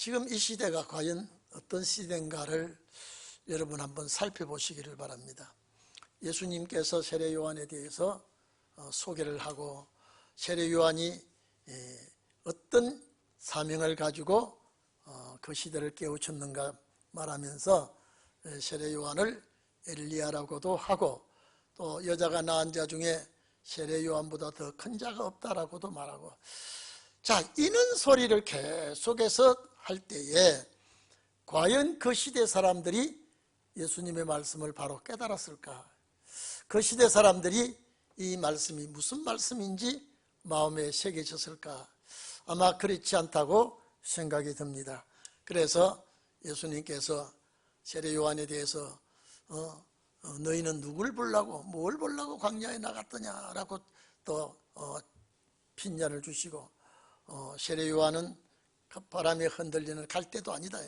지금 이 시대가 과연 어떤 시대인가를 여러분 한번 살펴보시기를 바랍니다. 예수님께서 세례 요한에 대해서 소개를 하고 세례 요한이 어떤 사명을 가지고 그 시대를 깨우쳤는가 말하면서 세례 요한을 엘리야라고도 하고 또 여자가 낳은 자 중에 세례 요한보다 더 큰 자가 없다라고도 말하고, 자, 이런 소리를 계속해서 할 때에 과연 그 시대 사람들이 예수님의 말씀을 바로 깨달았을까? 그 시대 사람들이 이 말씀이 무슨 말씀인지 마음에 새겨졌을까? 아마 그렇지 않다고 생각이 듭니다. 그래서 예수님께서 세례 요한에 대해서 너희는 누굴 보려고 뭘 보려고 광야에 나갔더냐라고 또 핀잔을 주시고, 세례 요한은 바람에 흔들리는 갈대도 아니다.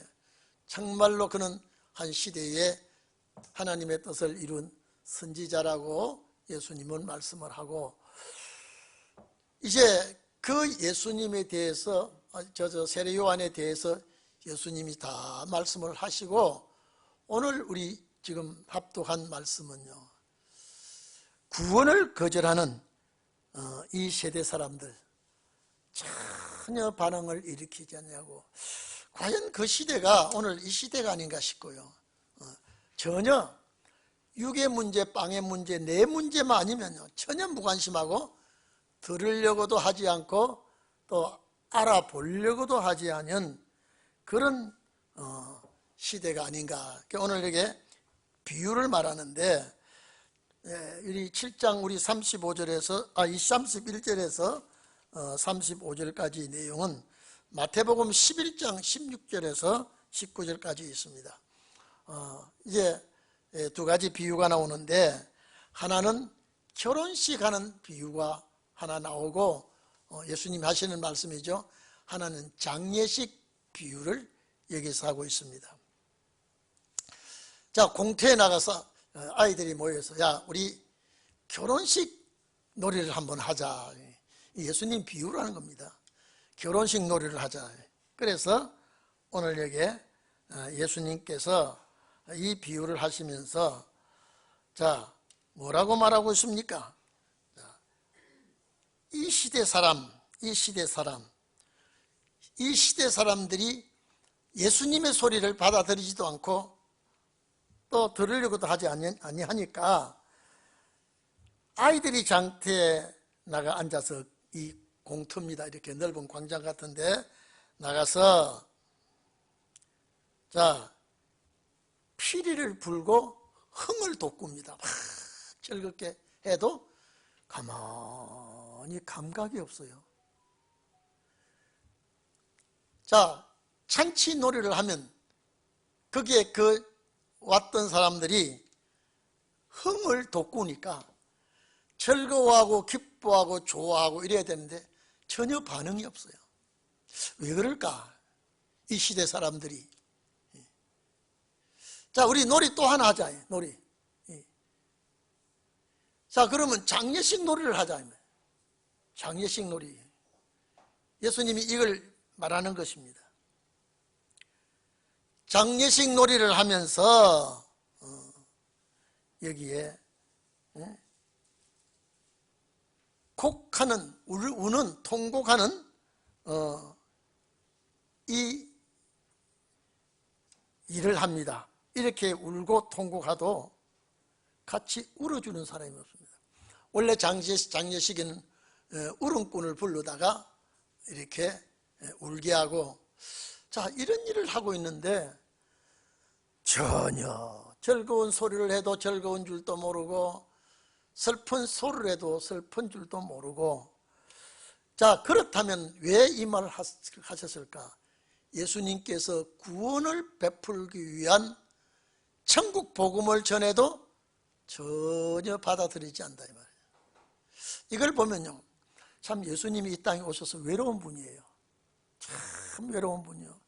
정말로 그는 한 시대에 하나님의 뜻을 이룬 선지자라고 예수님은 말씀을 하고, 이제 그 예수님에 대해서 세례 요한에 대해서 예수님이 다 말씀을 하시고, 오늘 우리 지금 합독한 말씀은요, 구원을 거절하는 이 세대 사람들 전혀 반응을 일으키지 않냐고, 과연 그 시대가 오늘 이 시대가 아닌가 싶고요. 전혀 육의 문제, 빵의 문제, 내 문제만 아니면요 전혀 무관심하고 들으려고도 하지 않고 또 알아보려고도 하지 않은 그런 시대가 아닌가. 오늘 이게 비유를 말하는데, 우리 7장 우리 31절에서 35절까지 내용은 마태복음 11장 16절에서 19절까지 있습니다. 이제 두 가지 비유가 나오는데, 하나는 결혼식 하는 비유가 하나 나오고, 예수님이 하시는 말씀이죠. 하나는 장례식 비유를 여기서 하고 있습니다. 자, 공터에 나가서 아이들이 모여서 야, 우리 결혼식 놀이를 한번 하자. 예수님 비유를 하는 겁니다. 결혼식 놀이를 하자. 그래서 오늘 여기에 예수님께서 이 비유를 하시면서 자, 뭐라고 말하고 있습니까? 이 시대 사람들이 예수님의 소리를 받아들이지도 않고 또 들으려고도 하지 아니하니까 아이들이 장터에 나가 앉아서 이 공터입니다. 이렇게 넓은 광장 같은데 나가서 자, 피리를 불고 흥을 돋굽니다. 막 즐겁게 해도 가만히 감각이 없어요. 자, 잔치 놀이를 하면 거기에 왔던 사람들이 흥을 돋구니까 즐거워하고 기뻐하고 좋아하고 이래야 되는데 전혀 반응이 없어요. 왜 그럴까? 이 시대 사람들이. 자, 우리 놀이 또 하나 하자. 놀이. 자, 그러면 장례식 놀이를 하자. 장례식 놀이. 예수님이 이걸 말하는 것입니다. 장례식 놀이를 하면서 여기에 곡하는, 우는, 통곡하는 이 일을 합니다. 이렇게 울고 통곡하도 같이 울어주는 사람이 없습니다. 원래 장례식에는 울음꾼을 부르다가 이렇게 울게 하고, 자, 이런 일을 하고 있는데 전혀 즐거운 소리를 해도 즐거운 줄도 모르고 슬픈 소리를 해도 슬픈 줄도 모르고, 자, 그렇다면 왜 이 말을 하셨을까? 예수님께서 구원을 베풀기 위한 천국 복음을 전해도 전혀 받아들이지 않는다 이 말이에요. 이걸 보면요, 참 예수님이 이 땅에 오셔서 외로운 분이에요. 참 외로운 분이요.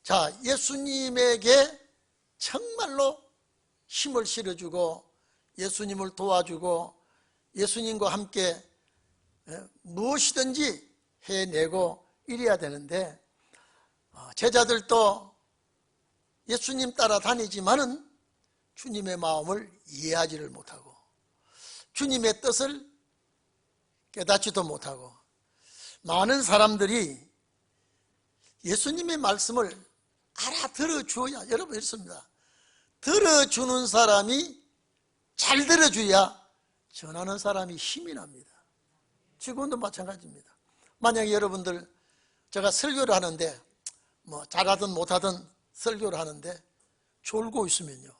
자, 예수님에게 정말로 힘을 실어주고 예수님을 도와주고 예수님과 함께 무엇이든지 해내고 이래야 되는데, 제자들도 예수님 따라다니지만은 주님의 마음을 이해하지를 못하고 주님의 뜻을 깨닫지도 못하고 많은 사람들이 예수님의 말씀을 알아들어 주어야, 여러분 이렇습니다. 들어주는 사람이 잘 들어줘야 전하는 사람이 힘이 납니다. 지금도 마찬가지입니다. 만약에 여러분들 제가 설교를 하는데 잘하든 못하든 설교를 하는데 졸고 있으면요,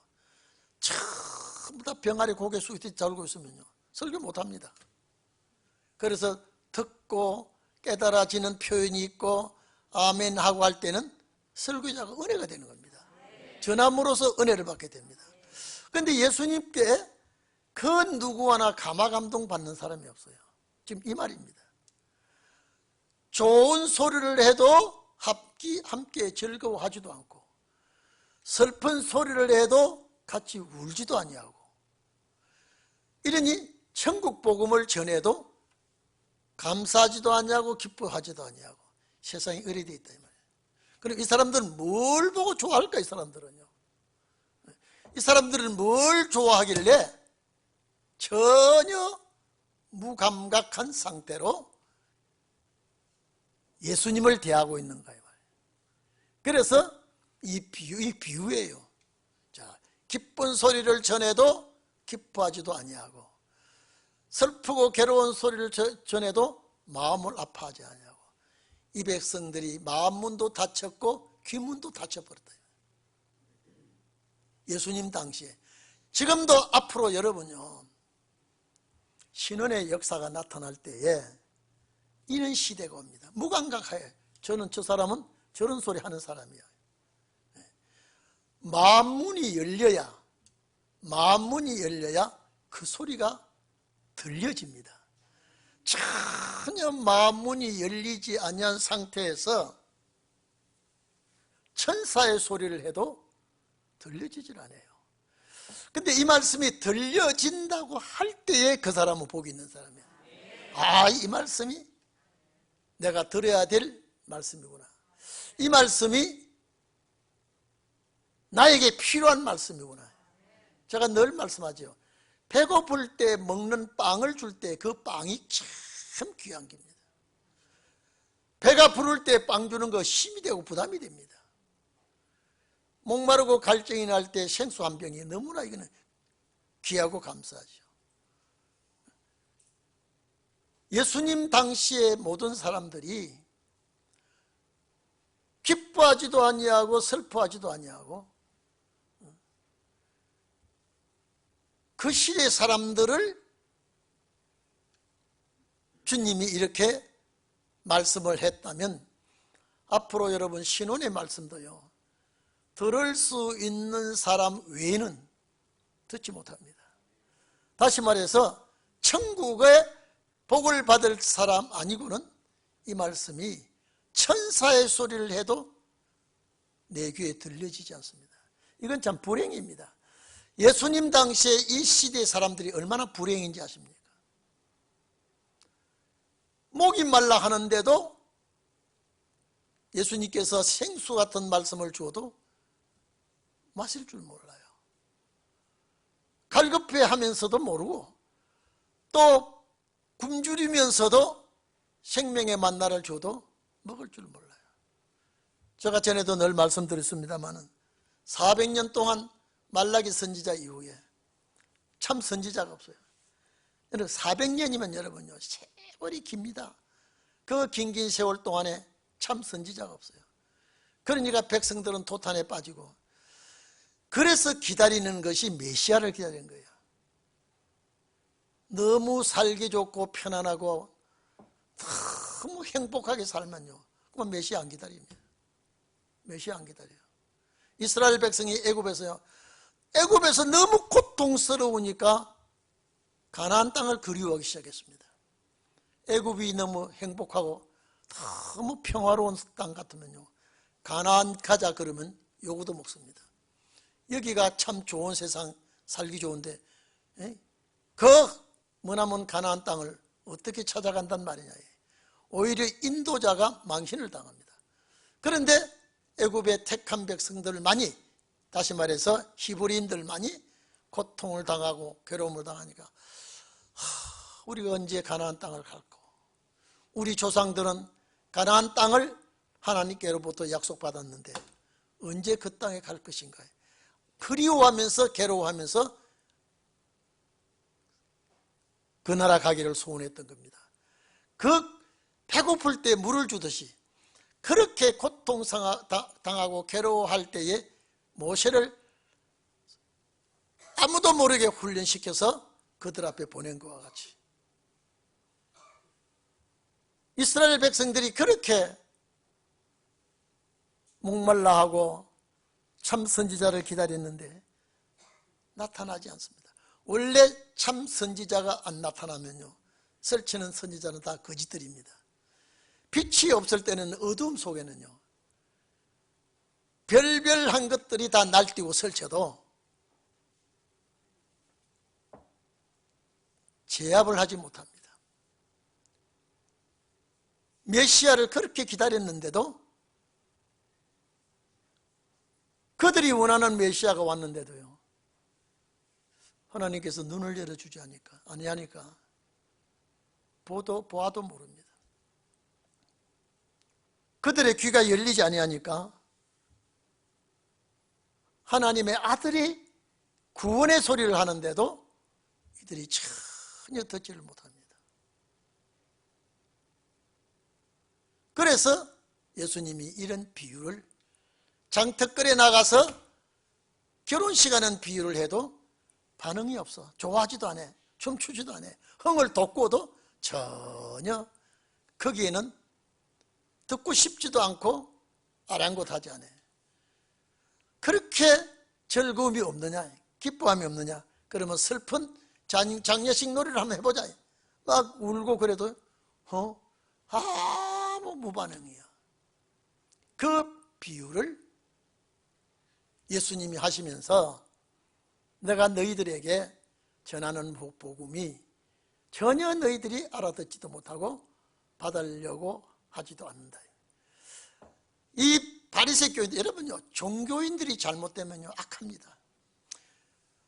전부 다 병아리 고개 숙이듯이 졸고 있으면요 설교 못합니다. 그래서 듣고 깨달아지는 표현이 있고 아멘 하고 할 때는 설교자가 은혜가 되는 겁니다. 전함으로써 은혜를 받게 됩니다. 그런데 예수님께 그 누구 하나 감화감동 받는 사람이 없어요. 지금 이 말입니다. 좋은 소리를 해도 함께 즐거워하지도 않고 슬픈 소리를 해도 같이 울지도 아니하고, 이러니 천국 복음을 전해도 감사하지도 아니하고 기뻐하지도 아니하고 세상이 의뢰되어 있다 이 말이에요. 그럼 이 사람들은 뭘 보고 좋아할까? 이 사람들은요, 이 사람들은 뭘 좋아하길래 전혀 무감각한 상태로 예수님을 대하고 있는가 이 말이에요. 그래서 이 비유예요. 자, 기쁜 소리를 전해도 기뻐하지도 아니하고 슬프고 괴로운 소리를 전해도 마음을 아파하지 아니하고, 이 백성들이 마음문도 닫혔고 귀문도 닫혀버렸다. 예수님 당시에. 지금도 앞으로 여러분요, 신원의 역사가 나타날 때에 이런 시대가 옵니다. 무감각해. 저는 저 사람은 저런 소리 하는 사람이야. 마음문이 열려야 그 소리가 들려집니다. 전혀 마음문이 열리지 아니한 상태에서 천사의 소리를 해도 들려지질 않아요. 근데 이 말씀이 들려진다고 할 때에 그 사람은 복이 있는 사람이야. 아, 이 말씀이 내가 들어야 될 말씀이구나. 이 말씀이 나에게 필요한 말씀이구나. 제가 늘 말씀하죠. 배고플 때 먹는 빵을 줄 때 그 빵이 참 귀한 겁니다. 배가 부를 때 빵 주는 거 힘이 되고 부담이 됩니다. 목마르고 갈증이 날 때 생수 한 병이 너무나 이거는 귀하고 감사하죠. 예수님 당시의 모든 사람들이 기뻐하지도 아니하고 슬퍼하지도 아니하고 그 시대 사람들을 주님이 이렇게 말씀을 했다면 앞으로 여러분 신혼의 말씀도요, 들을 수 있는 사람 외에는 듣지 못합니다. 다시 말해서 천국의 복을 받을 사람 아니고는 이 말씀이 천사의 소리를 해도 내 귀에 들려지지 않습니다. 이건 참 불행입니다. 예수님 당시에 이 시대 사람들이 얼마나 불행인지 아십니까? 목이 말라 하는데도 예수님께서 생수 같은 말씀을 주어도 마실 줄 몰라요. 갈급해 하면서도 모르고 또 굶주리면서도 생명의 만나를 줘도 먹을 줄 몰라요. 제가 전에도 늘 말씀드렸습니다마는 400년 동안 말라기 선지자 이후에 참 선지자가 없어요. 400년이면 여러분요, 세월이 깁니다. 그 긴 세월 동안에 참 선지자가 없어요. 그러니까 백성들은 도탄에 빠지고, 그래서 기다리는 것이 메시아를 기다리는 거예요. 너무 살기 좋고 편안하고 너무 행복하게 살면요, 그럼 메시아 안 기다립니다. 메시아 안 기다려요. 이스라엘 백성이 애굽에서 너무 고통스러우니까 가나안 땅을 그리워하기 시작했습니다. 애굽이 너무 행복하고 너무 평화로운 땅 같으면요, 가나안 가자 그러면 요구도 먹습니다. 여기가 참 좋은 세상, 살기 좋은데 그 머나먼 가나안 땅을 어떻게 찾아간단 말이냐. 오히려 인도자가 망신을 당합니다. 그런데 애굽의 택한 백성들만이, 다시 말해서 히브리인들만이 고통을 당하고 괴로움을 당하니까 우리가 언제 가나안 땅을 갈까? 우리 조상들은 가나안 땅을 하나님께로부터 약속받았는데 언제 그 땅에 갈 것인가? 그리워하면서 괴로워하면서 그 나라 가기를 소원했던 겁니다. 그 배고플 때 물을 주듯이 그렇게 고통당하고 괴로워할 때에 모세를 아무도 모르게 훈련시켜서 그들 앞에 보낸 것과 같이 이스라엘 백성들이 그렇게 목말라하고 참 선지자를 기다렸는데 나타나지 않습니다. 원래 참 선지자가 안 나타나면요, 설치는 선지자는 다 거짓들입니다. 빛이 없을 때는 어두움 속에는요, 별별한 것들이 다 날뛰고 설쳐도 제압을 하지 못합니다. 메시아를 그렇게 기다렸는데도, 그들이 원하는 메시아가 왔는데도요, 하나님께서 눈을 열어주지 아니하니까 보아도 모릅니다. 그들의 귀가 열리지 아니하니까 하나님의 아들이 구원의 소리를 하는데도 이들이 전혀 듣지를 못합니다. 그래서 예수님이 이런 비유를, 장터거리에 나가서 결혼식 하는 비유를 해도 반응이 없어. 좋아하지도 않아. 춤추지도 않아. 흥을 돋고도 전혀 거기에는 듣고 싶지도 않고 아랑곳하지 않아. 그렇게 즐거움이 없느냐, 기뻐함이 없느냐, 그러면 슬픈 장례식 놀이를 한번 해보자. 막 울고 그래도 아무 무반응이야. 그 비유를 예수님이 하시면서 내가 너희들에게 전하는 복음이 전혀 너희들이 알아듣지도 못하고 받으려고 하지도 않는다. 이 바리새 교인들, 여러분요, 종교인들이 잘못되면요 악합니다.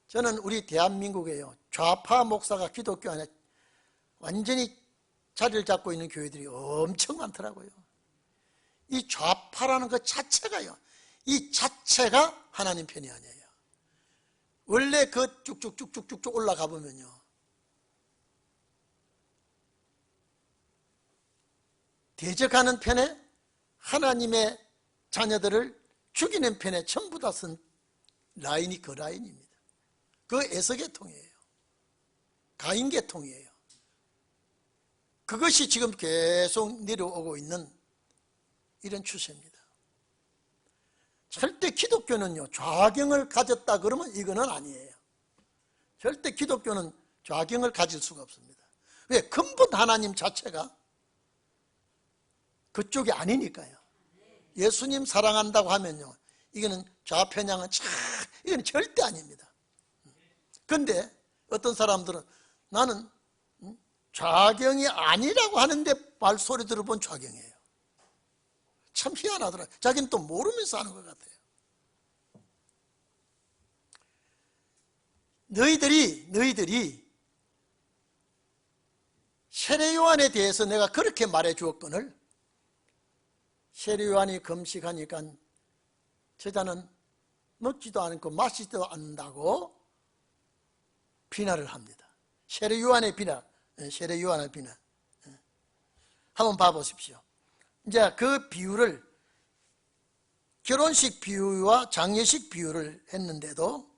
저는 우리 대한민국에요, 좌파 목사가 기독교 안에 완전히 자리를 잡고 있는 교회들이 엄청 많더라고요. 이 좌파라는 것 자체가요, 이 자체가 하나님 편이 아니에요. 원래 그 쭉쭉쭉쭉쭉 올라가 보면요, 대적하는 편에 하나님의 자녀들을 죽이는 편에 전부 다 쓴 라인이 그 라인입니다. 그 에서계통이에요. 가인계통이에요. 그것이 지금 계속 내려오고 있는 이런 추세입니다. 절대 기독교는요, 좌경을 가졌다 그러면 이거는 아니에요. 절대 기독교는 좌경을 가질 수가 없습니다. 왜? 근본 하나님 자체가 그쪽이 아니니까요. 예수님 사랑한다고 하면요, 이거는 좌편향은 이건 절대 아닙니다. 그런데 어떤 사람들은 나는 좌경이 아니라고 하는데 말소리 들어본 좌경이에요. 참 희한하더라고요. 자기는 또 모르면서 하는 것 같아요. 너희들이 세례요한에 대해서 내가 그렇게 말해 주었거늘, 세례요한이 금식하니까 제자는 먹지도 않고 마시지도 않는다고 비난을 합니다. 세례요한의 비난, 세례요한의 비난. 한번 봐보십시오. 이제 그 비유를, 결혼식 비유와 장례식 비유를 했는데도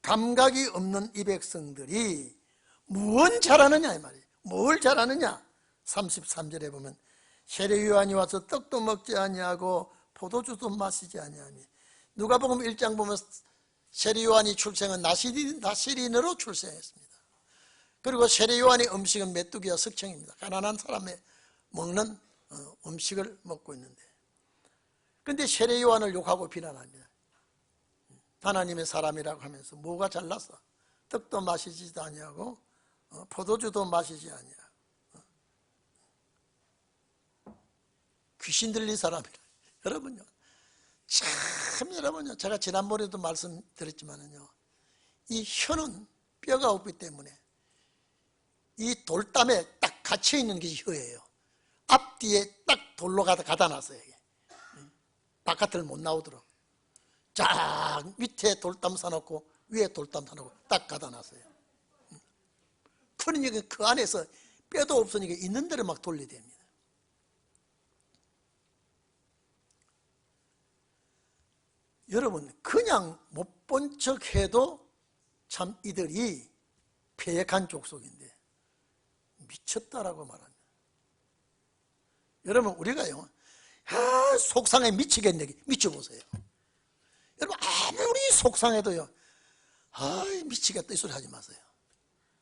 감각이 없는 이 백성들이 무엇 잘하느냐 이 말이에요. 뭘 잘하느냐? 33절에 보면 세례요한이 와서 떡도 먹지 아니하고 포도주도 마시지 아니하니, 누가복음 1장 보면 세례요한이 출생은 나시린으로 출생했습니다. 그리고 세례요한의 음식은 메뚜기와 석청입니다. 가난한 사람의 먹는 음식을 먹고 있는데, 그런데 세례요한을 욕하고 비난합니다. 하나님의 사람이라고 하면서 뭐가 잘났어? 떡도 마시지도 아니하고 포도주도 마시지 아니하고. 귀신 들린 사람이라. 여러분요, 참 여러분요, 제가 지난번에도 말씀드렸지만은요, 이 혀는 뼈가 없기 때문에 이 돌담에 딱 갇혀 있는 게 혀예요. 앞뒤에 딱 돌로 가다 놨어요. 바깥을 못 나오도록 쫙 밑에 돌담 사놓고 위에 돌담 사놓고 딱 가다 놨어요. 그러니까 그 안에서 뼈도 없으니까 있는 대로 막 돌리됩니다. 여러분, 그냥 못 본 척 해도 참 이들이 패역한 족속인데 미쳤다라고 말합니다. 여러분, 우리가요, 속상해 미치겠네, 미쳐보세요. 여러분, 아무리 속상해도요, 미치겠다 이 소리 하지 마세요.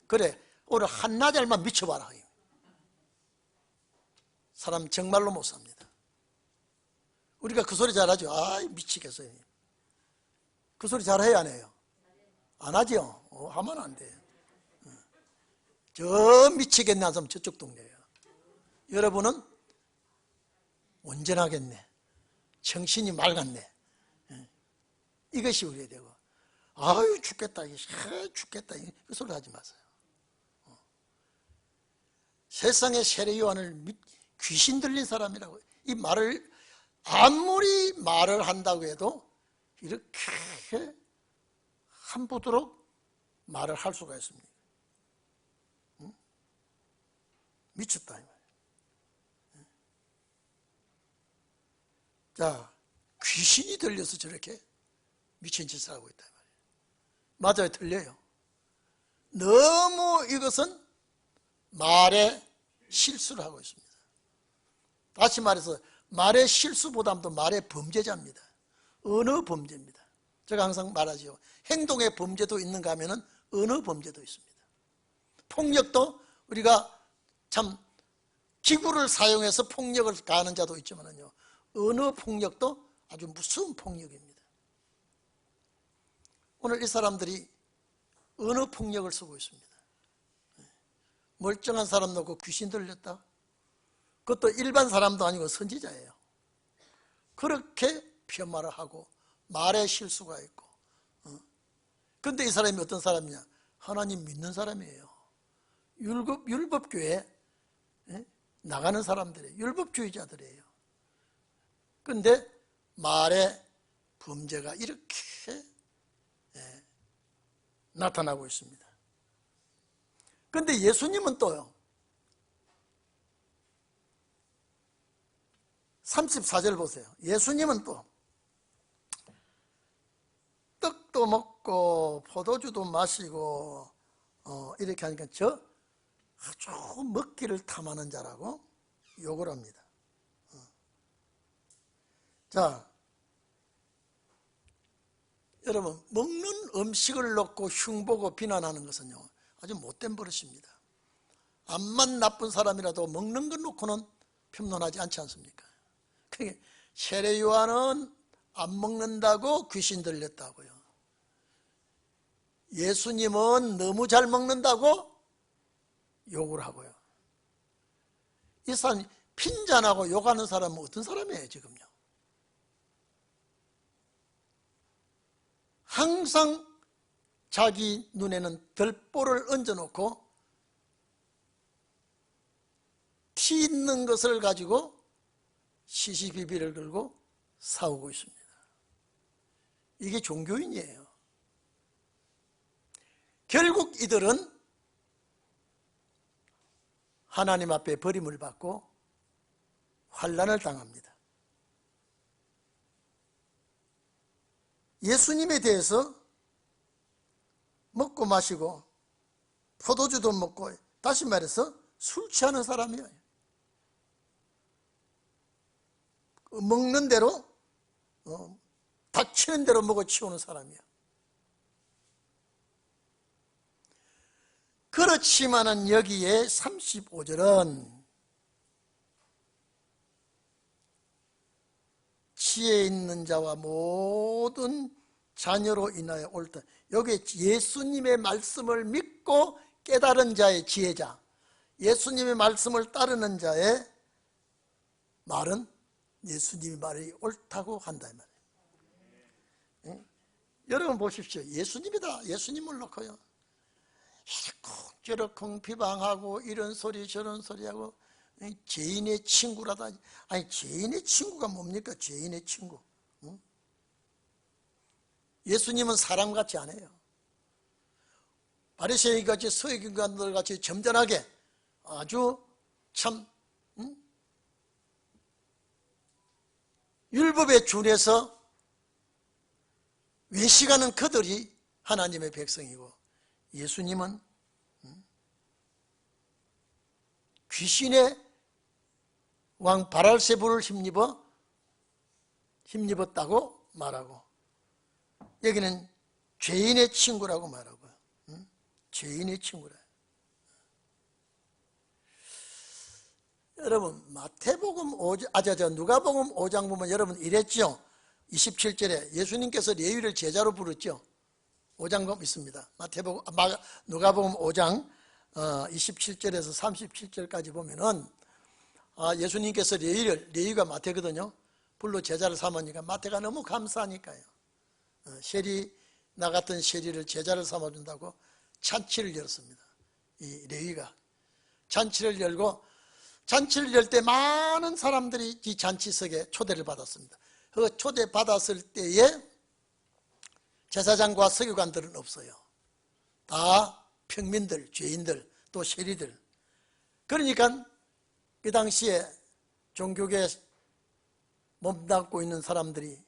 그래, 오늘 한나절만 미쳐봐라. 사람 정말로 못 삽니다. 우리가 그 소리 잘하죠. 미치겠어요. 그 소리 잘해야 안 해요? 안 하죠? 하면 안 돼요. 저 미치겠네 한 사람 저쪽 동네예요. 여러분은 온전하겠네, 정신이 맑았네, 이것이 우리가 되고, 아유 죽겠다, 죽겠다, 그 소리 하지 마세요. 세상의 세례 요한을 귀신 들린 사람이라고, 이 말을 아무리 말을 한다고 해도 이렇게 함부도록 말을 할 수가 있습니다. 미쳤다 이 말이에요. 자, 귀신이 들려서 저렇게 미친 짓을 하고 있다 이 말이에요. 맞아요, 틀려요. 너무 이것은 말에 실수를 하고 있습니다. 다시 말해서 말의 실수보다도 말의 범죄자입니다. 언어 범죄입니다. 제가 항상 말하죠. 행동의 범죄도 있는가 하면은 언어 범죄도 있습니다. 폭력도 우리가 참 기구를 사용해서 폭력을 가하는 자도 있지만요, 언어 폭력도 아주 무서운 폭력입니다. 오늘 이 사람들이 언어 폭력을 쓰고 있습니다. 멀쩡한 사람 놓고 귀신 들렸다? 그것도 일반 사람도 아니고 선지자예요. 그렇게 폄하를 하고 말에 실수가 있고. 그런데 이 사람이 어떤 사람이냐? 하나님 믿는 사람이에요. 율법교회 나가는 사람들이에요. 율법주의자들이에요. 그런데 말에 범죄가 이렇게 나타나고 있습니다. 그런데 예수님은 또요, 34절 보세요. 예수님은 또 떡도 먹고 포도주도 마시고 이렇게 하니까 저 아주 먹기를 탐하는 자라고 욕을 합니다. 자, 여러분, 먹는 음식을 놓고 흉보고 비난하는 것은요, 아주 못된 버릇입니다. 암만 나쁜 사람이라도 먹는 것 놓고는 평론하지 않지 않습니까? 그게 세례 요한은 안 먹는다고 귀신 들렸다고요. 예수님은 너무 잘 먹는다고 욕을 하고요. 이 사람 핀잔하고 욕하는 사람은 어떤 사람이에요 지금요? 항상 자기 눈에는 들보를 얹어놓고 티 있는 것을 가지고 시시비비를 걸고 싸우고 있습니다. 이게 종교인이에요. 결국 이들은 하나님 앞에 버림을 받고 환난을 당합니다. 예수님에 대해서 먹고 마시고 포도주도 먹고, 다시 말해서 술 취하는 사람이에요. 먹는 대로 닥치는 대로 먹어 치우는 사람이야. 그렇지만은 여기에 35절은 지혜 있는 자와 모든 자녀로 인하여 옳다. 여기 예수님의 말씀을 믿고 깨달은 자의 지혜자, 예수님의 말씀을 따르는 자의 말은 예수님의 말이 옳다고 한다 이 말이에요. 예? 여러분 보십시오. 예수님이다. 예수님을 놓고요, 이러쿵저러쿵 비방하고 이런 소리 저런 소리하고 죄인의 친구라다. 아니, 죄인의 친구가 뭡니까? 죄인의 친구. 응? 예수님은 사람 같지 않아요. 바리새인같이 서기관들 같이 점잖하게 아주 참 율법에 준해서 외식하는 그들이 하나님의 백성이고, 예수님은 귀신의 왕 바알세불을 힘입었다고 말하고, 여기는 죄인의 친구라고 말하고요. 죄인의 친구라. 여러분, 누가복음 5장 보면 여러분 이랬죠. 27절에 예수님께서 레위를 제자로 부르죠. 5장 보면 있습니다. 누가복음 5장 27절에서 37절까지 보면은 예수님께서 레위가 마태거든요, 불로 제자를 삼으니까 마태가 너무 감사하니까요, 나 같은 세리를 제자를 삼아준다고 잔치를 열었습니다. 이 레위가 잔치를 열고, 잔치를 열 때 많은 사람들이 이 잔치석에 초대를 받았습니다. 그 초대 받았을 때에 제사장과 서기관들은 없어요. 다 평민들, 죄인들, 또 세리들. 그러니까 그 당시에 종교계에 몸담고 있는 사람들이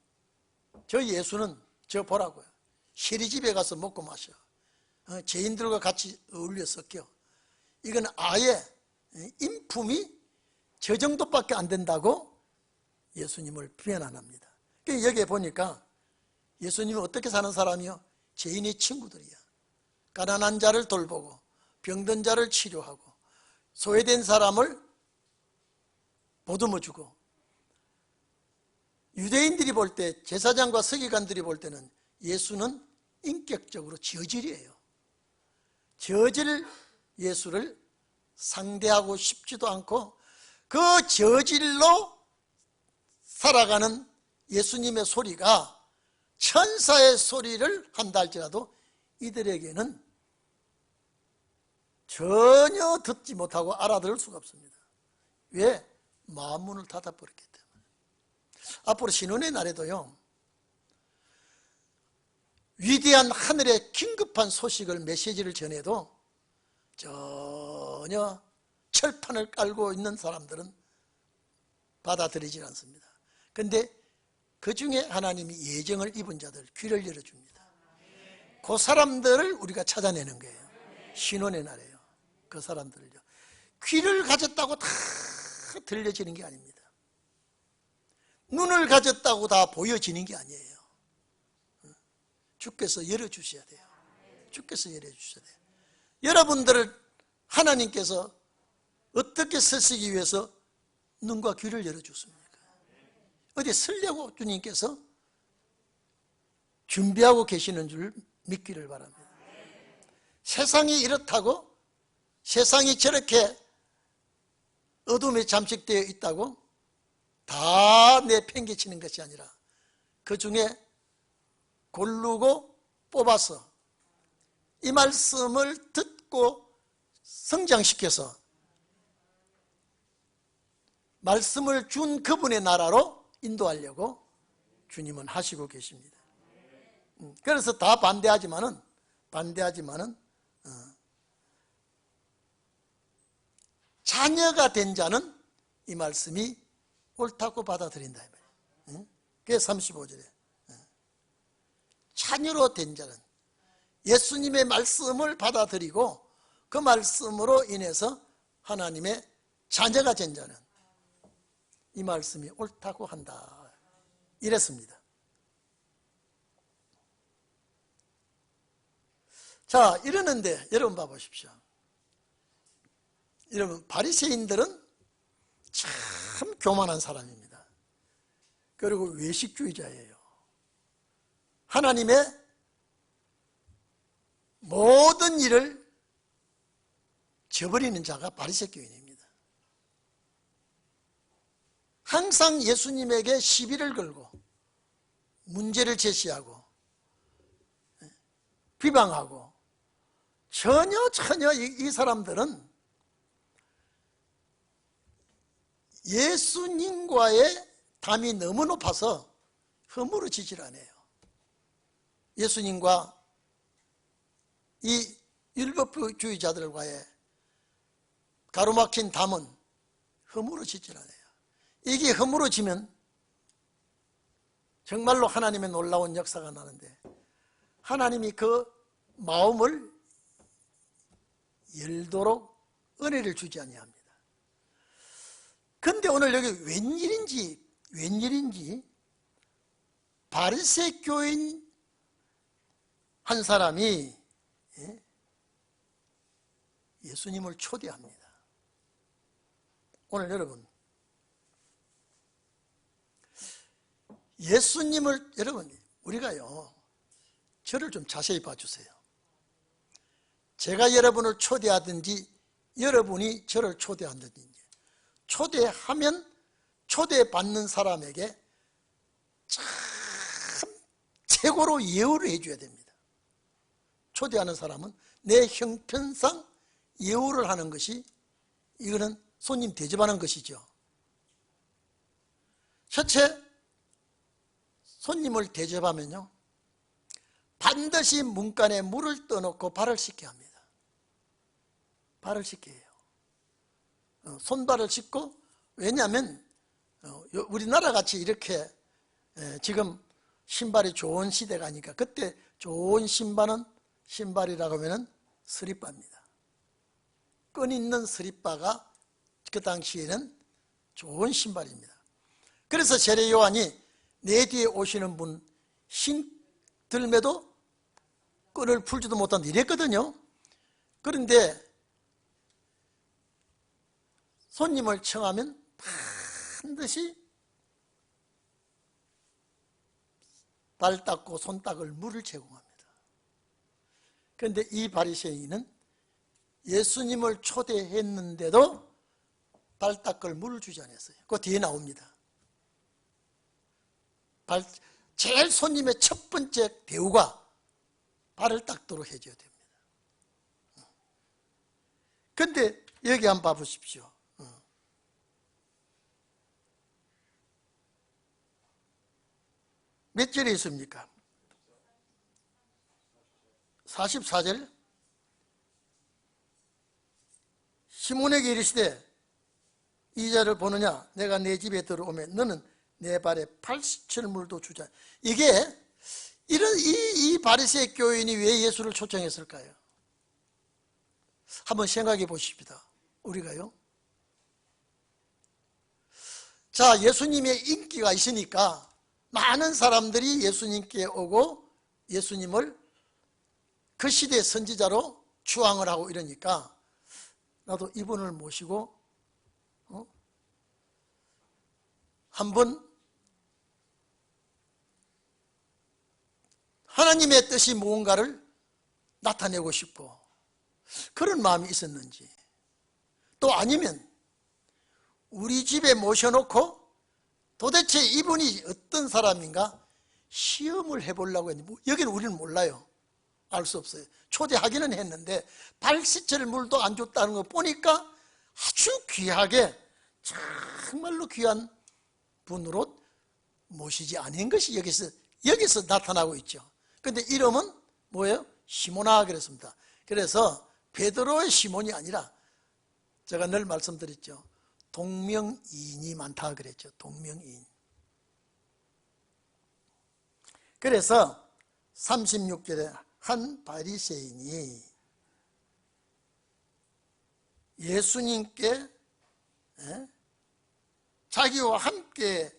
저 예수는 저 보라고요, 세리집에 가서 먹고 마셔, 죄인들과 같이 어울려 섞여, 이건 아예 인품이 저 정도밖에 안 된다고 예수님을 비난합니다. 여기에 보니까 예수님은 어떻게 사는 사람이요? 죄인의 친구들이야. 가난한 자를 돌보고 병든 자를 치료하고 소외된 사람을 보듬어주고, 유대인들이 볼 때, 제사장과 서기관들이 볼 때는 예수는 인격적으로 저질이에요. 저질 예수를 상대하고 싶지도 않고, 그 저질로 살아가는 예수님의 소리가 천사의 소리를 한다 할지라도 이들에게는 전혀 듣지 못하고 알아들을 수가 없습니다. 왜? 마음문을 닫아버렸기 때문에. 앞으로 신혼의 날에도요, 위대한 하늘의 긴급한 소식을, 메시지를 전해도 전혀 철판을 깔고 있는 사람들은 받아들이지 않습니다. 그런데 그 중에 하나님이 예정을 입은 자들, 귀를 열어줍니다. 그 사람들을 우리가 찾아내는 거예요. 신혼의 날에요. 그 사람들을요, 귀를 가졌다고 다 들려지는 게 아닙니다. 눈을 가졌다고 다 보여지는 게 아니에요. 주께서 열어주셔야 돼요. 주께서 열어주셔야 돼요. 여러분들을 하나님께서 어떻게 쓰시기 위해서 눈과 귀를 열어줬습니까? 어디 쓰려고 주님께서 준비하고 계시는 줄 믿기를 바랍니다. 세상이 이렇다고, 세상이 저렇게 어둠에 잠식되어 있다고 다 내팽개치는 것이 아니라, 그 중에 고르고 뽑아서 이 말씀을 듣고 성장시켜서 말씀을 준 그분의 나라로 인도하려고 주님은 하시고 계십니다. 그래서 다 반대하지만은 자녀가 된 자는 이 말씀이 옳다고 받아들인다. 그게 35절에 자녀로 된 자는, 예수님의 말씀을 받아들이고 그 말씀으로 인해서 하나님의 자녀가 된 자는 이 말씀이 옳다고 한다, 이랬습니다. 자, 이러는데 여러분 봐보십시오. 여러분, 바리새인들은 참 교만한 사람입니다. 그리고 외식주의자예요. 하나님의 모든 일을 저버리는 자가 바리새교인입니다. 항상 예수님에게 시비를 걸고 문제를 제시하고 비방하고 전혀 이 사람들은 예수님과의 담이 너무 높아서 허물어지질 않아요. 예수님과 이 율법주의자들과의 가로막힌 담은 허물어지질 않아요. 이게 허물어지면 정말로 하나님의 놀라운 역사가 나는데, 하나님이 그 마음을 열도록 은혜를 주지 아니합니다. 그런데 오늘 여기 웬일인지 바리새 교인 한 사람이 예수님을 초대합니다. 오늘 여러분, 예수님을, 여러분, 우리가요, 저를 좀 자세히 봐주세요. 제가 여러분을 초대하든지 여러분이 저를 초대하든지, 초대하면 초대받는 사람에게 참 최고로 예우를 해줘야 됩니다. 초대하는 사람은 내 형편상 예우를 하는 것이, 이거는 손님 대접하는 것이죠. 첫째, 손님을 대접하면요, 반드시 문간에 물을 떠놓고 발을 씻게 합니다. 발을 씻게 해요. 손발을 씻고, 왜냐하면 우리나라 같이 이렇게 지금 신발이 좋은 시대가 아니까, 그때 좋은 신발이라고 하면 스리바입니다. 끈 있는 스리바가 그 당시에는 좋은 신발입니다. 그래서 세례 요한이 내 뒤에 오시는 분 신들매도 끈을 풀지도 못한다 이랬거든요. 그런데 손님을 청하면 반드시 발 닦고 손 닦을 물을 제공합니다. 그런데 이 바리새인은 예수님을 초대했는데도 발 닦을 물을 주지 않았어요. 그 뒤에 나옵니다. 제일 손님의 첫 번째 대우가 발을 닦도록 해줘야 됩니다. 그런데 여기 한번 봐보십시오. 몇 절에 있습니까? 44절. 시몬에게 이르시되 이 자를 보느냐? 내가 내 집에 들어오면 너는 내 발에 발 씻을 물도 주자. 이게 이 바리새 교인이 왜 예수를 초청했을까요? 한번 생각해 보십시다. 우리가요. 자, 예수님의 인기가 있으니까 많은 사람들이 예수님께 오고 예수님을 그 시대의 선지자로 추앙을 하고 이러니까 나도 이분을 모시고 한번 하나님의 뜻이 무언가를 나타내고 싶고 그런 마음이 있었는지, 또 아니면 우리 집에 모셔놓고 도대체 이분이 어떤 사람인가 시험을 해보려고 했는데, 여기는 우리는 몰라요. 알 수 없어요. 초대하기는 했는데 발 씻을 물도 안 줬다는 거 보니까 아주 귀하게, 정말로 귀한 분으로 모시지 않은 것이 여기서 나타나고 있죠. 그런데 이름은 뭐예요? 시몬아 그랬습니다. 그래서 베드로의 시몬이 아니라, 제가 늘 말씀드렸죠, 동명이인이 많다 그랬죠. 동명이인. 그래서 36절에 한 바리새인이 예수님께 자기와 함께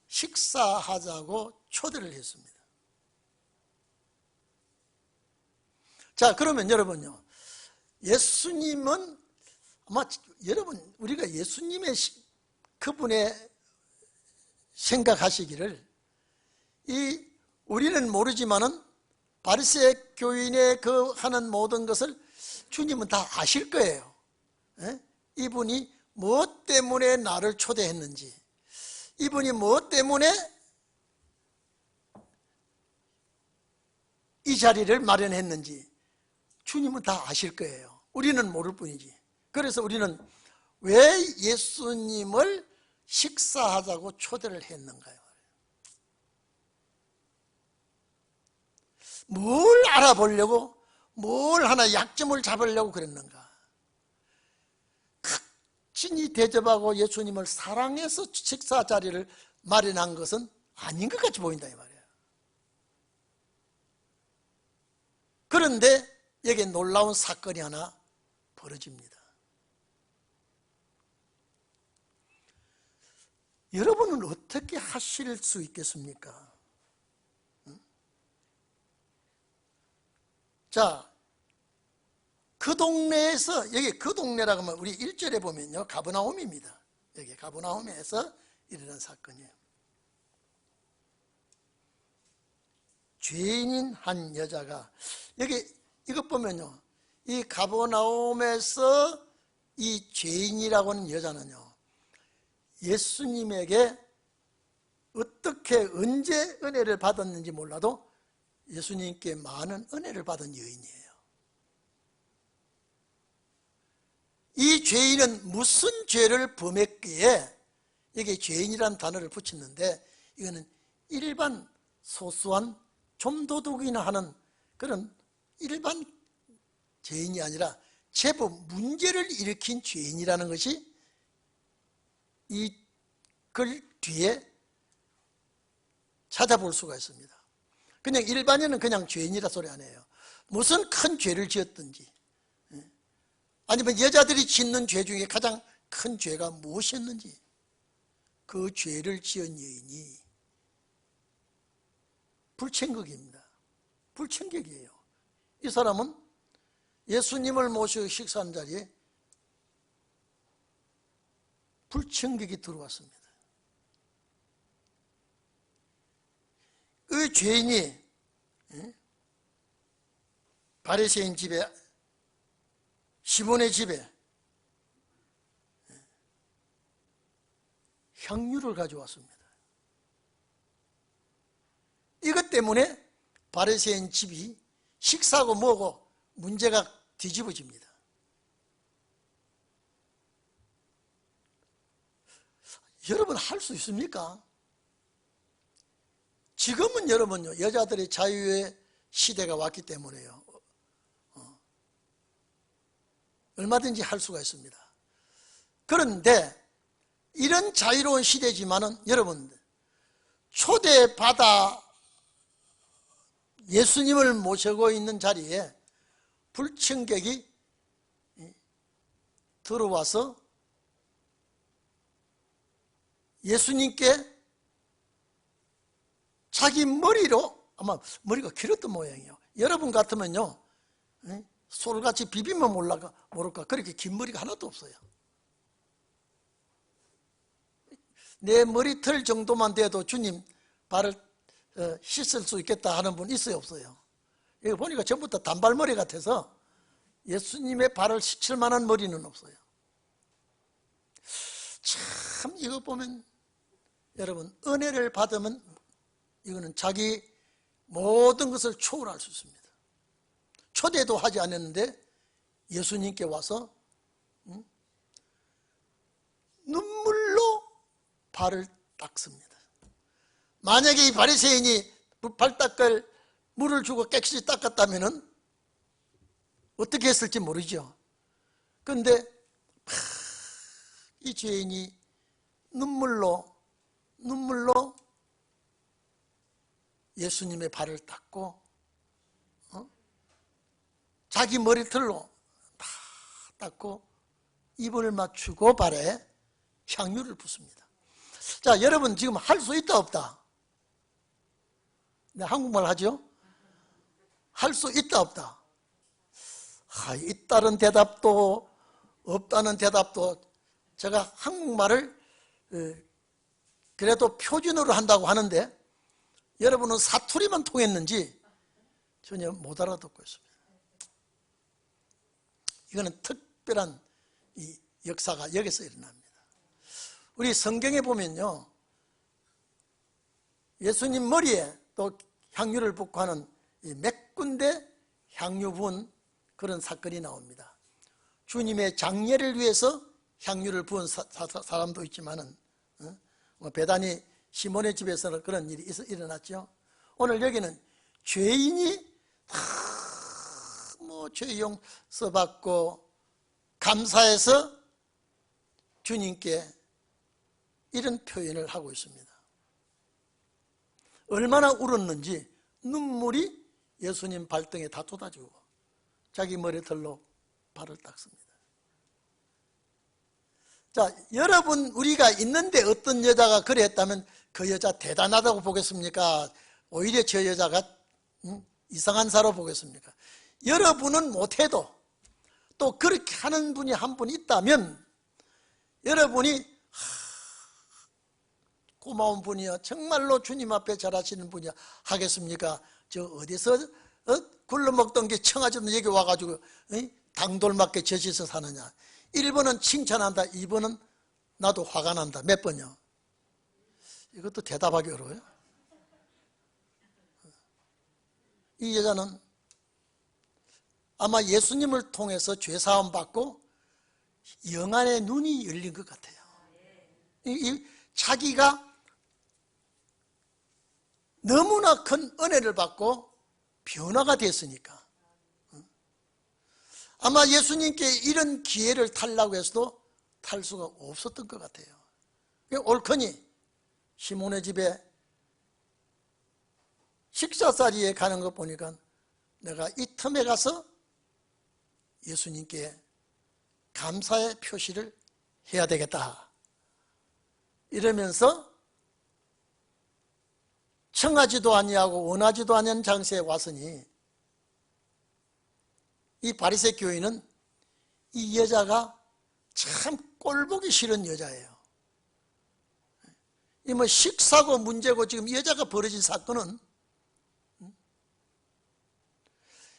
식사하자고 초대를 했습니다. 자, 그러면 여러분요, 예수님은 아마 여러분, 우리가 예수님의 그분의 생각하시기를, 우리는 모르지만은 바리새 교인의 그 하는 모든 것을 주님은 다 아실 거예요. 이분이 무엇 때문에 나를 초대했는지, 이분이 무엇 때문에 이 자리를 마련했는지 주님은 다 아실 거예요. 우리는 모를 뿐이지. 그래서 우리는 왜 예수님을 식사하자고 초대를 했는가요? 뭘 알아보려고, 뭘 하나 약점을 잡으려고 그랬는가? 각진히 대접하고 예수님을 사랑해서 식사 자리를 마련한 것은 아닌 것 같이 보인다 이 말이에요. 그런데 여기에 놀라운 사건이 하나 벌어집니다. 여러분은 어떻게 하실 수 있겠습니까? 자, 그 동네에서, 여기 그 동네라고 하면 우리 1절에 보면요, 가버나움입니다. 여기 가버나움에서 일어난 사건이에요. 죄인인 한 여자가, 여기 이것 보면요, 이 가버나움에서 이 죄인이라고 하는 여자는요, 예수님에게 어떻게 언제 은혜를 받았는지 몰라도 예수님께 많은 은혜를 받은 여인이에요. 이 죄인은 무슨 죄를 범했기에 여기에 죄인이라는 단어를 붙였는데, 이거는 일반 소소한 좀도둑이나 하는 그런 일반 죄인이 아니라 제법 문제를 일으킨 죄인이라는 것이 이 글 뒤에 찾아볼 수가 있습니다. 그냥 일반인은 그냥 죄인이라 소리 안 해요. 무슨 큰 죄를 지었든지, 아니면 여자들이 짓는 죄 중에 가장 큰 죄가 무엇이었는지, 그 죄를 지은 여인이 불청객입니다. 불청객이에요. 이 사람은 예수님을 모시고 식사하는 자리에 불청객이 들어왔습니다. 그 죄인이 바리새인 집에, 시몬의 집에 향유를 가져왔습니다. 이것 때문에 바리새인 집이 식사하고 뭐고 문제가 뒤집어집니다. 여러분 할 수 있습니까? 지금은 여러분요, 여자들의 자유의 시대가 왔기 때문에요, 얼마든지 할 수가 있습니다. 그런데 이런 자유로운 시대지만은 여러분, 초대받아 예수님을 모시고 있는 자리에 불청객이 들어와서 예수님께 자기 머리로, 아마 머리가 길었던 모양이에요. 여러분 같으면요, 솔같이 비비면 모를까 그렇게 긴 머리가 하나도 없어요. 내 머리털 정도만 돼도 주님 발을 씻을 수 있겠다 하는 분 있어요, 없어요? 여기 보니까 전부 다 단발머리 같아서 예수님의 발을 씻을 만한 머리는 없어요. 참 이거 보면 여러분, 은혜를 받으면 이거는 자기 모든 것을 초월할 수 있습니다. 초대도 하지 않았는데 예수님께 와서 눈물로 발을 닦습니다. 만약에 이 바리새인이 발 닦을 물을 주고 깨끗이 닦았다면 어떻게 했을지 모르죠. 그런데 이 죄인이 눈물로 예수님의 발을 닦고 자기 머리털로 다 닦고 입을 맞추고 발에 향유를 붓습니다. 자, 여러분 지금 할 수 있다 없다? 네, 한국말 하죠? 할 수 있다 없다? 있다는 대답도 없다는 대답도, 제가 한국말을 그래도 표준어로 한다고 하는데 여러분은 사투리만 통했는지 전혀 못 알아듣고 있습니다. 이거는 특별한 이 역사가 여기서 일어납니다. 우리 성경에 보면요, 예수님 머리에 또 향유를 붓고 하는 몇 군데 향유 부은 그런 사건이 나옵니다. 주님의 장례를 위해서 향유를 부은 사람도 있지만은, 베다니 시몬의 집에서는 그런 일이 일어났죠. 오늘 여기는 죄인이 죄 용서 받고 감사해서 주님께 이런 표현을 하고 있습니다. 얼마나 울었는지 눈물이 예수님 발등에 다 쏟아지고 자기 머리털로 발을 닦습니다. 자, 여러분, 우리가 있는데 어떤 여자가 그래 했다면 그 여자 대단하다고 보겠습니까? 오히려 저 여자가 이상한 사로 보겠습니까? 여러분은 못해도 또 그렇게 하는 분이 한 분 있다면 여러분이 고마운 분이야, 정말로 주님 앞에 잘하시는 분이야 하겠습니까? 저 어디서 굴러먹던 게 청아지도 여기 와가지고 당돌맞게 젖어서 사느냐. 1번은 칭찬한다, 2번은 나도 화가 난다. 몇 번이요? 이것도 대답하기 어려워요. 이 여자는 아마 예수님을 통해서 죄사함 받고 영안의 눈이 열린 것 같아요. 자기가 너무나 큰 은혜를 받고 변화가 됐으니까 아마 예수님께 이런 기회를 타려고 해서도 탈 수가 없었던 것 같아요. 옳거니 시몬의 집에 식사자리에 가는 거 보니까 내가 이 틈에 가서 예수님께 감사의 표시를 해야 되겠다 이러면서 청하지도 아니하고 원하지도 않은 장소에 왔으니 이 바리새 교인은 이 여자가 참 꼴보기 싫은 여자예요. 이 뭐 식사고 문제고 지금 여자가 벌어진 사건은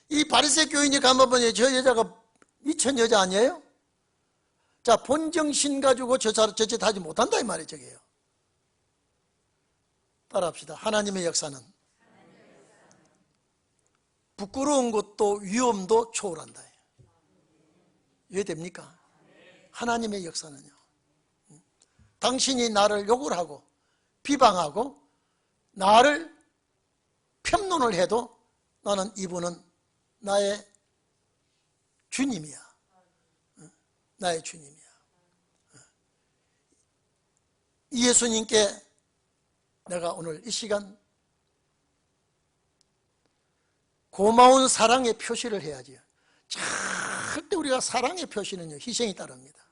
이 바리새 교인이 가만 보니 저 여자가 미친 여자 아니에요? 자, 본정신 가지고 저짓 하지 못한다 이 말이에요. 저게요. 따라합시다. 하나님의 역사는 부끄러운 것도 위험도 초월한다. 이해됩니까? 하나님의 역사는요, 당신이 나를 욕을 하고 비방하고 나를 편론을 해도 나는 이분은 나의 주님이야. 나의 주님이야. 이 예수님께 내가 오늘 이 시간 고마운 사랑의 표시를 해야지요. 절대 우리가 사랑의 표시는요, 희생이 따릅니다.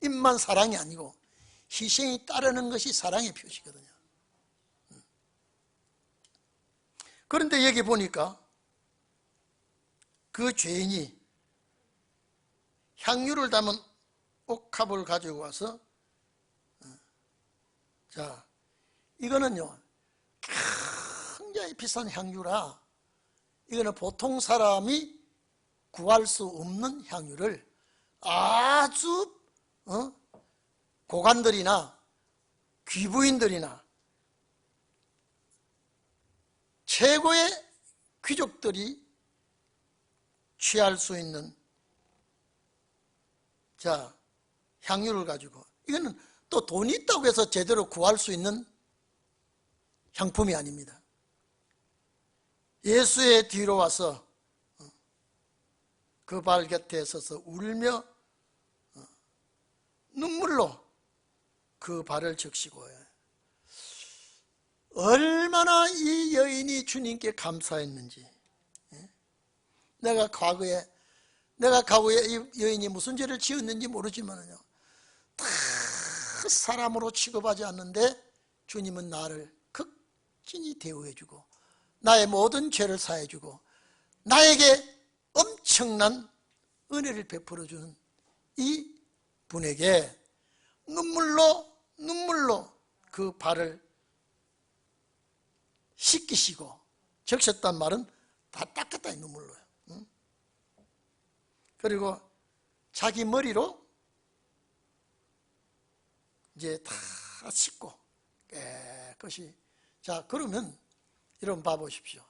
입만 사랑이 아니고 희생이 따르는 것이 사랑의 표시거든요. 그런데 여기 보니까 그 죄인이 향유를 담은 옥합을 가지고 와서, 자, 이거는요 굉장히 비싼 향유라 이거는 보통 사람이 구할 수 없는 향유를 아주 고관들이나 귀부인들이나 최고의 귀족들이 취할 수 있는, 자, 향유를 가지고, 이거는 또 돈이 있다고 해서 제대로 구할 수 있는 향품이 아닙니다. 예수의 뒤로 와서 그 발 곁에 서서 울며 눈물로 그 발을 적시고, 얼마나 이 여인이 주님께 감사했는지. 내가 과거에 이 여인이 무슨 죄를 지었는지 모르지만요, 다 사람으로 취급하지 않는데 주님은 나를 극진히 대우해주고 나의 모든 죄를 사해주고 나에게 엄청난 은혜를 베풀어주는 이 분에게 눈물로 그 발을 씻기시고, 적셨단 말은 다 닦았다 이 눈물로요. 그리고 자기 머리로 이제 다 씻고 깨끗이. 자, 그러면 여러분 봐보십시오.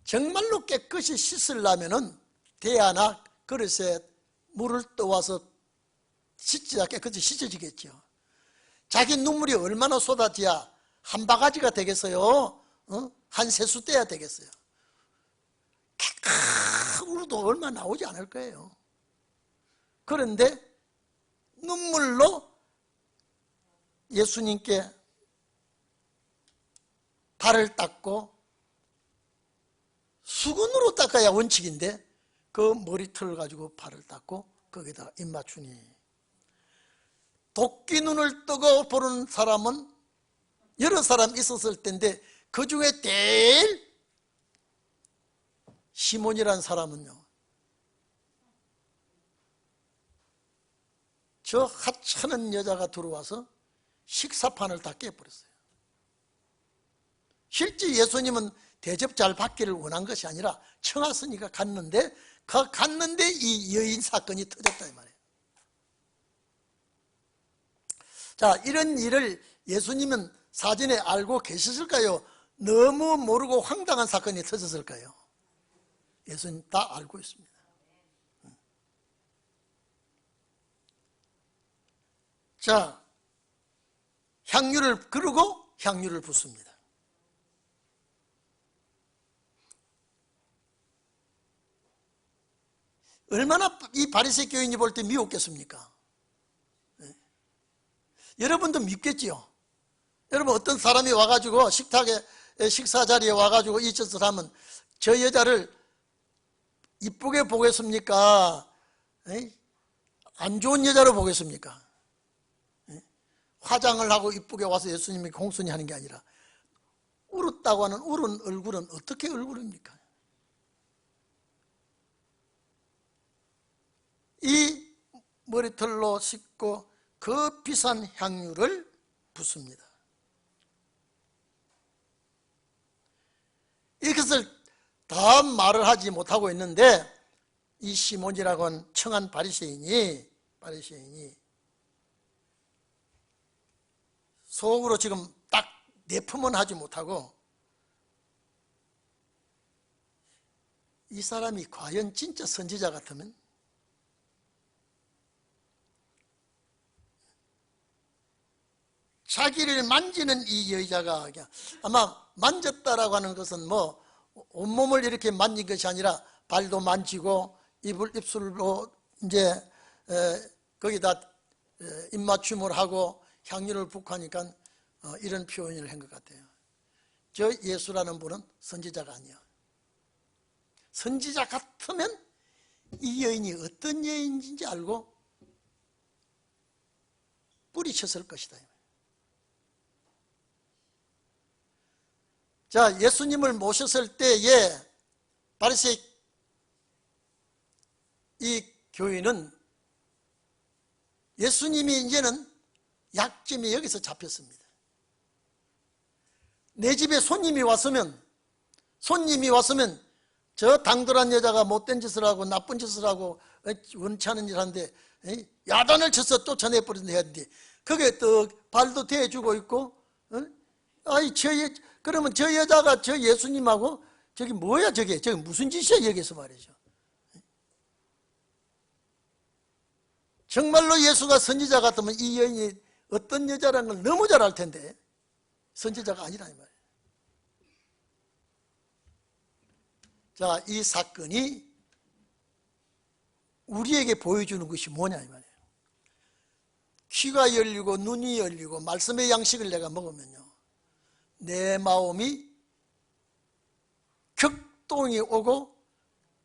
정말로 깨끗이 씻으려면은 대야나 그릇에 물을 떠와서 씻어야 깨끗이 씻어지겠죠. 자기 눈물이 얼마나 쏟아져야 한 바가지가 되겠어요? 한 세수대야 되겠어요? 울어도 얼마 나오지 않을 거예요. 그런데 눈물로 예수님께 발을 닦고, 수건으로 닦아야 원칙인데 그 머리털을 가지고 발을 닦고 거기다 입 맞추니, 도끼 눈을 뜨고 보는 사람은 여러 사람 있었을 텐데 그 중에 제일 시몬이라는 사람은요, 저 하찮은 여자가 들어와서 식사판을 다 깨버렸어요. 실제 예수님은 대접 잘 받기를 원한 것이 아니라 청하스니까 갔는데 이 여인 사건이 터졌다 이 말이에요. 자, 이런 일을 예수님은 사전에 알고 계셨을까요? 너무 모르고 황당한 사건이 터졌을까요? 예수님 다 알고 있습니다. 자, 향유를 그르고 향유를 붓습니다. 얼마나 이 바리새 교인이 볼 때 미웠겠습니까? 네. 여러분도 밉겠지요. 여러분, 어떤 사람이 와가지고 식사 자리에 와가지고 이 짓을 하면 저 여자를 이쁘게 보겠습니까? 안 좋은 여자로 보겠습니까? 화장을 하고 이쁘게 와서 예수님이 공손히 하는 게 아니라 울었다고 하는 울은 얼굴은 어떻게 얼굴입니까? 이 머리털로 씻고 그 비싼 향유를 붓습니다. 이것을 다 말을 하지 못하고 있는데 이 시몬이라고 하는 청한 바리새인이 속으로 지금 딱 내품은 하지 못하고, 이 사람이 과연 진짜 선지자 같으면 자기를 만지는 이 여자가, 아마 만졌다라고 하는 것은 뭐 온몸을 이렇게 만진 것이 아니라 발도 만지고 입술로 이제 거기다 입맞춤을 하고 향유를 붓고 하니까 이런 표현을 한 것 같아요. 저 예수라는 분은 선지자가 아니야. 선지자 같으면 이 여인이 어떤 여인인지 알고 뿌리쳤을 것이다. 자, 예수님을 모셨을 때에 바리새 이 교인은 예수님이 이제는 약점이 여기서 잡혔습니다. 내 집에 손님이 왔으면 저 당돌한 여자가 못된 짓을 하고 나쁜 짓을 하고 원치 않은 일을 하는데 야단을 쳐서 쫓아내버린다 해야 되는데 그게 또 발도 대주고 있고, 그러면 저 여자가 저 예수님하고 저기 뭐야 저게 무슨 짓이야 여기서 말이죠. 정말로 예수가 선지자 같으면 이 여인이 어떤 여자라는 걸 너무 잘 알 텐데 선지자가 아니라 이 말이에요. 자, 이 사건이 우리에게 보여주는 것이 뭐냐 이 말이에요. 귀가 열리고 눈이 열리고 말씀의 양식을 내가 먹으면요, 내 마음이 격동이 오고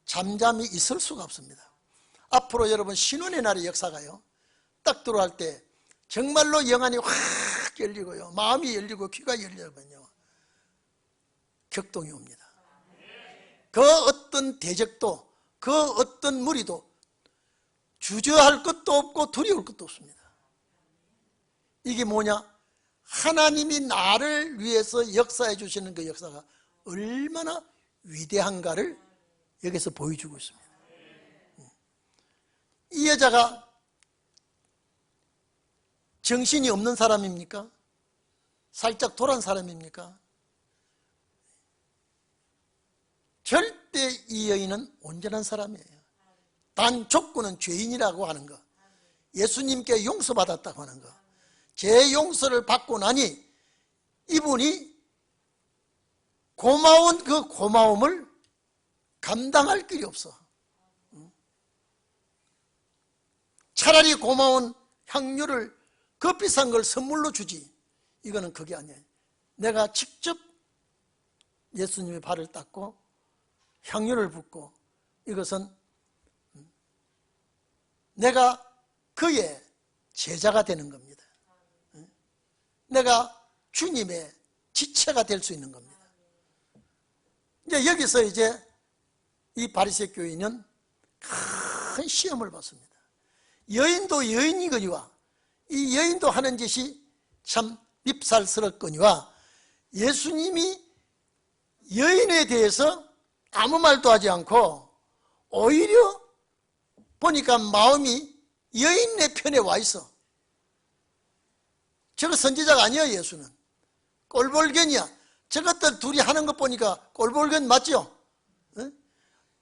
잠잠히 있을 수가 없습니다. 앞으로 여러분 신혼의 날의 역사가요, 딱 들어갈 때 정말로 영안이 확 열리고요, 마음이 열리고 귀가 열리면요, 격동이 옵니다. 그 어떤 대적도 그 어떤 무리도 주저할 것도 없고 두려울 것도 없습니다. 이게 뭐냐? 하나님이 나를 위해서 역사해 주시는 그 역사가 얼마나 위대한가를 여기서 보여주고 있습니다. 이 여자가 정신이 없는 사람입니까? 살짝 돌아온 사람입니까? 절대 이 여인은 온전한 사람이에요. 단 조건은 죄인이라고 하는 거, 예수님께 용서받았다고 하는 거. 제 용서를 받고 나니 이분이 고마운 그 고마움을 감당할 길이 없어. 차라리 고마운 향유를 그 비싼 걸 선물로 주지. 이거는 그게 아니에요. 내가 직접 예수님의 발을 닦고 향유를 붓고, 이것은 내가 그의 제자가 되는 겁니다. 내가 주님의 지체가 될 수 있는 겁니다. 이제 여기서 이제 이 바리새 교인은 큰 시험을 받습니다. 여인도 여인이거니와 이 여인도 하는 짓이 참 밉살스럽거니와 예수님이 여인에 대해서 아무 말도 하지 않고 오히려 보니까 마음이 여인의 편에 와 있어. 저거 선지자가 아니야. 예수는 꼴볼견이야. 저것들 둘이 하는 것 보니까 꼴볼견 맞죠?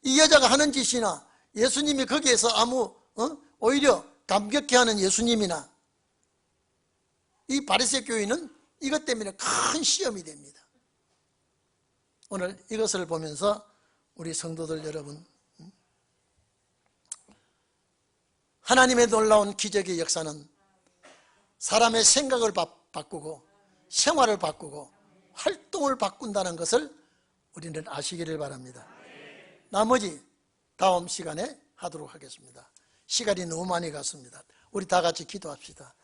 이 여자가 하는 짓이나 예수님이 거기에서 아무 오히려 감격해 하는 예수님이나, 이 바리새 교인은 이것 때문에 큰 시험이 됩니다. 오늘 이것을 보면서 우리 성도들 여러분, 하나님의 놀라운 기적의 역사는 사람의 생각을 바꾸고 생활을 바꾸고 활동을 바꾼다는 것을 우리는 아시기를 바랍니다. 나머지 다음 시간에 하도록 하겠습니다. 시간이 너무 많이 갔습니다. 우리 다 같이 기도합시다.